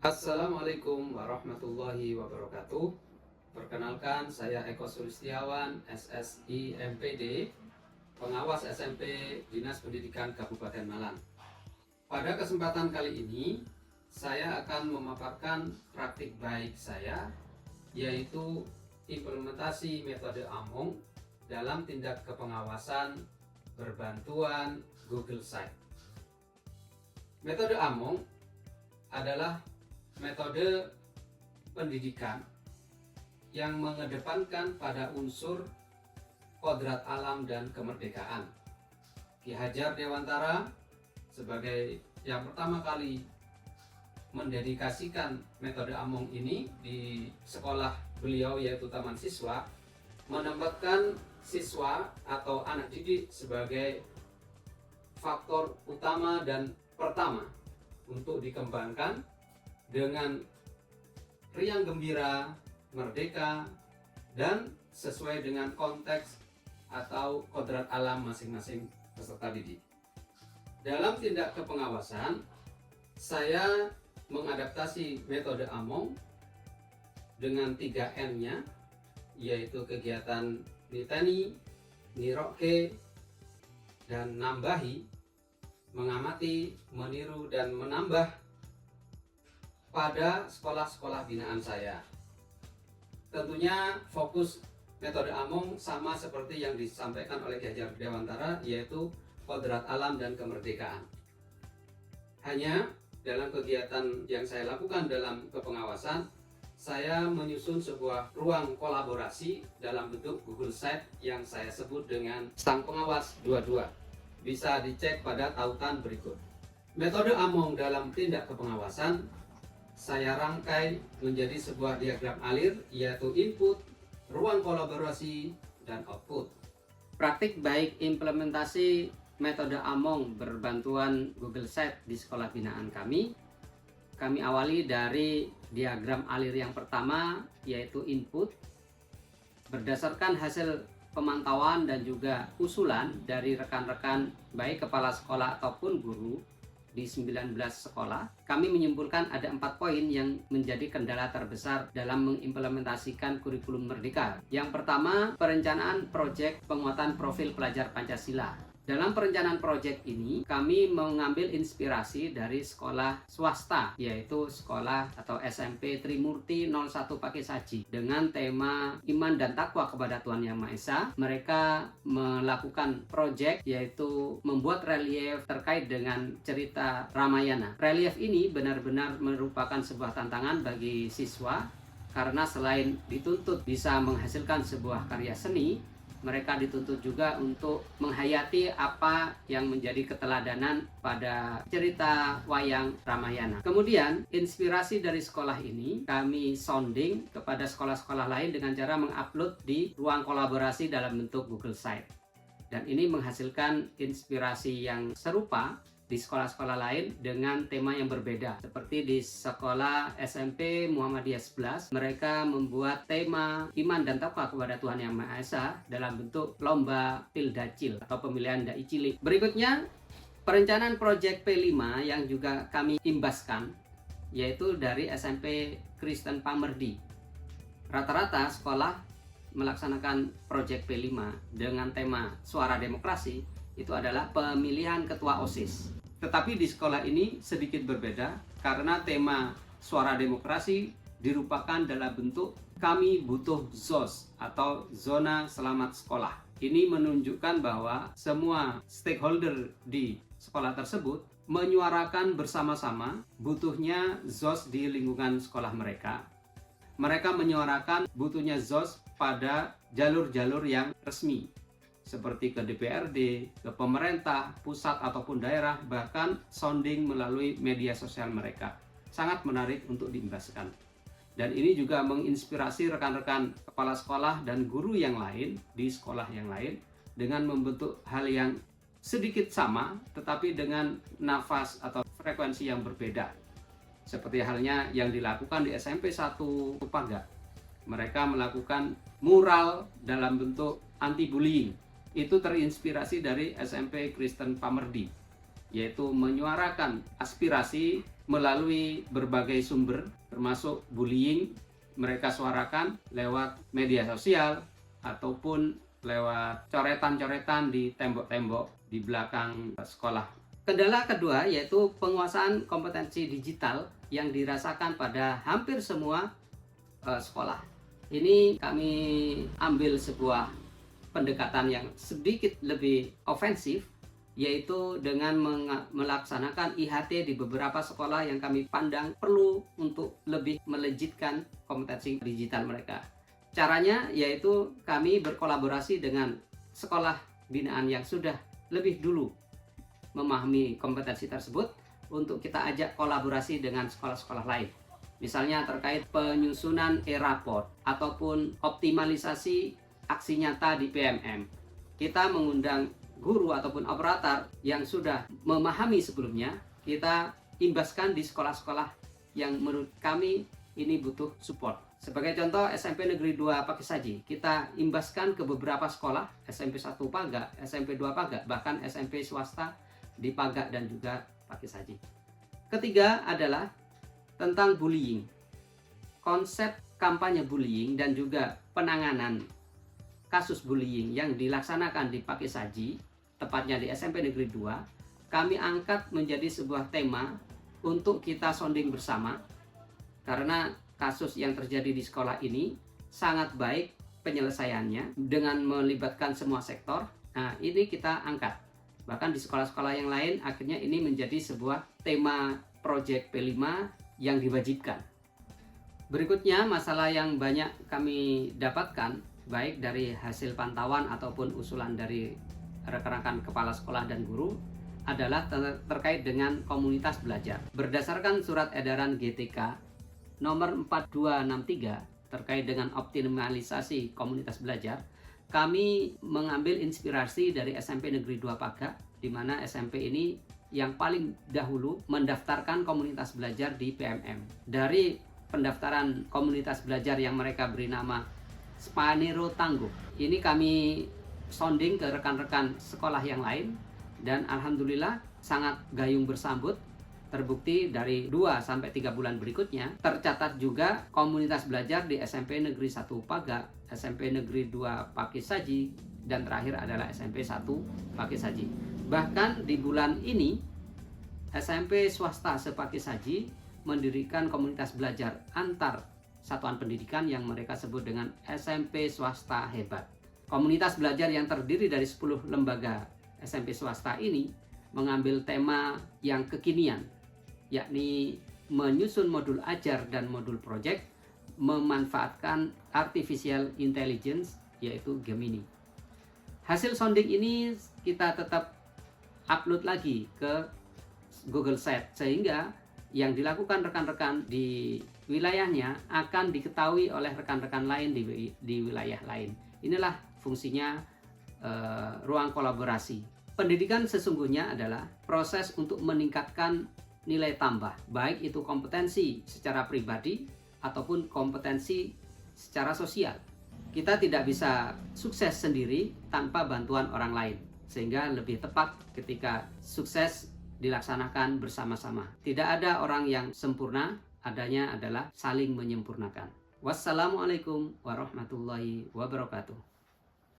Assalamualaikum warahmatullahi wabarakatuh. Perkenalkan, saya Eko Sulistiawan, SSI MPD, pengawas SMP Dinas Pendidikan Kabupaten Malang. Pada kesempatan kali ini, saya akan memaparkan praktik baik saya, yaitu implementasi metode AMONG dalam tindak kepengawasan berbantuan Google Site. Metode AMONG adalah metode pendidikan yang mengedepankan pada unsur kodrat alam dan kemerdekaan. Ki Hajar Dewantara sebagai yang pertama kali mendedikasikan metode AMONG ini di sekolah beliau, yaitu Taman Siswa, menempatkan siswa atau anak didik sebagai faktor utama dan pertama untuk dikembangkan dengan riang gembira, merdeka, dan sesuai dengan konteks atau kodrat alam masing-masing peserta didik. Dalam tindak kepengawasan, saya mengadaptasi metode AMONG dengan 3N-nya, yaitu kegiatan niteni, niroke, dan nambahi, mengamati, meniru, dan menambah pada sekolah-sekolah binaan saya. Tentunya fokus metode AMONG sama seperti yang disampaikan oleh Ki Hajar Dewantara, yaitu kodrat alam dan kemerdekaan. Hanya dalam kegiatan yang saya lakukan dalam kepengawasan, saya menyusun sebuah ruang kolaborasi dalam bentuk Google Site yang saya sebut dengan Sang Pengawas 22. Bisa dicek pada tautan berikut. Metode AMONG dalam tindak kepengawasan saya rangkai menjadi sebuah diagram alir, yaitu input, ruang kolaborasi, dan output. Praktik baik implementasi metode AMONG berbantuan Google Site di sekolah binaan kami awali dari diagram alir yang pertama, yaitu input. Berdasarkan hasil pemantauan dan juga usulan dari rekan-rekan baik kepala sekolah ataupun guru di 19 sekolah, kami menyimpulkan ada 4 poin yang menjadi kendala terbesar dalam mengimplementasikan kurikulum Merdeka. Yang pertama, perencanaan proyek penguatan profil pelajar Pancasila. Dalam perencanaan proyek ini, kami mengambil inspirasi dari sekolah swasta, yaitu sekolah atau SMP Trimurti 01 Pakesaji. Dengan tema iman dan takwa kepada Tuhan Yang Maha Esa, mereka melakukan proyek yaitu membuat relief terkait dengan cerita Ramayana. Relief ini benar-benar merupakan sebuah tantangan bagi siswa, karena selain dituntut bisa menghasilkan sebuah karya seni, mereka dituntut juga untuk menghayati apa yang menjadi keteladanan pada cerita wayang Ramayana. Kemudian, inspirasi dari sekolah ini kami sounding kepada sekolah-sekolah lain dengan cara mengupload di ruang kolaborasi dalam bentuk Google Site. Dan ini menghasilkan inspirasi yang serupa di sekolah-sekolah lain dengan tema yang berbeda. Seperti di sekolah SMP Muhammadiyah 11, mereka membuat tema iman dan takwa kepada Tuhan Yang Maha Esa dalam bentuk lomba pildacil atau pemilihan dai cilik. Berikutnya, perencanaan proyek P5 yang juga kami imbaskan, yaitu dari SMP Kristen Pamerdi. Rata-rata sekolah melaksanakan proyek P5 dengan tema suara demokrasi, itu adalah pemilihan ketua OSIS. Tetapi di sekolah ini sedikit berbeda karena tema suara demokrasi dirupakan dalam bentuk kami butuh ZOS atau zona selamat sekolah. Ini menunjukkan bahwa semua stakeholder di sekolah tersebut menyuarakan bersama-sama butuhnya ZOS di lingkungan sekolah mereka. Mereka menyuarakan butuhnya ZOS pada jalur-jalur yang resmi, seperti ke DPRD, ke pemerintah, pusat ataupun daerah, bahkan sounding melalui media sosial mereka. Sangat menarik untuk diimbaskan. Dan ini juga menginspirasi rekan-rekan kepala sekolah dan guru yang lain di sekolah yang lain dengan membentuk hal yang sedikit sama tetapi dengan nafas atau frekuensi yang berbeda. Seperti halnya yang dilakukan di SMP 1 Paga. Mereka melakukan mural dalam bentuk anti-bullying. Itu terinspirasi dari SMP Kristen Pamerdi. yaitu menyuarakan aspirasi melalui berbagai sumber, termasuk bullying, mereka suarakan lewat media sosial ataupun lewat coretan-coretan di tembok-tembok di belakang sekolah. Kendala kedua yaitu penguasaan kompetensi digital yang dirasakan pada hampir semua sekolah. Ini kami ambil sebuah pendekatan yang sedikit lebih ofensif, yaitu dengan melaksanakan IHT di beberapa sekolah yang kami pandang perlu untuk lebih melejitkan kompetensi digital mereka. Caranya yaitu kami berkolaborasi dengan sekolah binaan yang sudah lebih dulu memahami kompetensi tersebut untuk kita ajak kolaborasi dengan sekolah-sekolah lain. Misalnya terkait penyusunan e-raport ataupun optimalisasi aksi nyata di PMM. Kita mengundang guru ataupun operator yang sudah memahami sebelumnya, kita imbaskan di sekolah-sekolah yang menurut kami ini butuh support. Sebagai contoh, SMP Negeri 2 Pakisaji, kita imbaskan ke beberapa sekolah, SMP 1 Paga, SMP 2 Paga, bahkan SMP swasta di Paga dan juga Pakisaji. Ketiga adalah tentang bullying. Konsep kampanye bullying dan juga penanganan kasus bullying yang dilaksanakan di Pakisaji, tepatnya di SMP Negeri 2, kami angkat menjadi sebuah tema untuk kita sounding bersama, karena kasus yang terjadi di sekolah ini sangat baik penyelesaiannya dengan melibatkan semua sektor. Nah, ini kita angkat. Bahkan di sekolah-sekolah yang lain akhirnya ini menjadi sebuah tema proyek P5 yang diwajibkan. Berikutnya, masalah yang banyak kami dapatkan baik dari hasil pantauan ataupun usulan dari rekan-rekan kepala sekolah dan guru adalah terkait dengan komunitas belajar. Berdasarkan surat edaran GTK nomor 4263 terkait dengan optimalisasi komunitas belajar, kami mengambil inspirasi dari SMP Negeri 2 Paga, di mana SMP ini yang paling dahulu mendaftarkan komunitas belajar di PMM. Dari pendaftaran komunitas belajar yang mereka beri nama Spanero Tangguh, ini kami sounding ke rekan-rekan sekolah yang lain, dan alhamdulillah sangat gayung bersambut. Terbukti dari 2-3 bulan berikutnya tercatat juga komunitas belajar di SMP Negeri 1 Paga, SMP Negeri 2 Pakisaji, dan terakhir adalah SMP 1 Pakisaji. Bahkan di bulan ini SMP swasta se-Pakisaji mendirikan komunitas belajar antar satuan pendidikan yang mereka sebut dengan SMP Swasta Hebat. Komunitas belajar yang terdiri dari 10 lembaga SMP swasta ini mengambil tema yang kekinian, yakni menyusun modul ajar dan modul project memanfaatkan artificial intelligence, yaitu Gemini. Hasil sounding ini kita tetap upload lagi ke Google Sheet, sehingga yang dilakukan rekan-rekan di wilayahnya akan diketahui oleh rekan-rekan lain di wilayah lain. Inilah fungsinya ruang kolaborasi. Pendidikan sesungguhnya adalah proses untuk meningkatkan nilai tambah, baik itu kompetensi secara pribadi ataupun kompetensi secara sosial. Kita tidak bisa sukses sendiri tanpa bantuan orang lain, sehingga lebih tepat ketika sukses dilaksanakan bersama-sama. Tidak ada orang yang sempurna, adanya adalah saling menyempurnakan. Wassalamualaikum warahmatullahi wabarakatuh.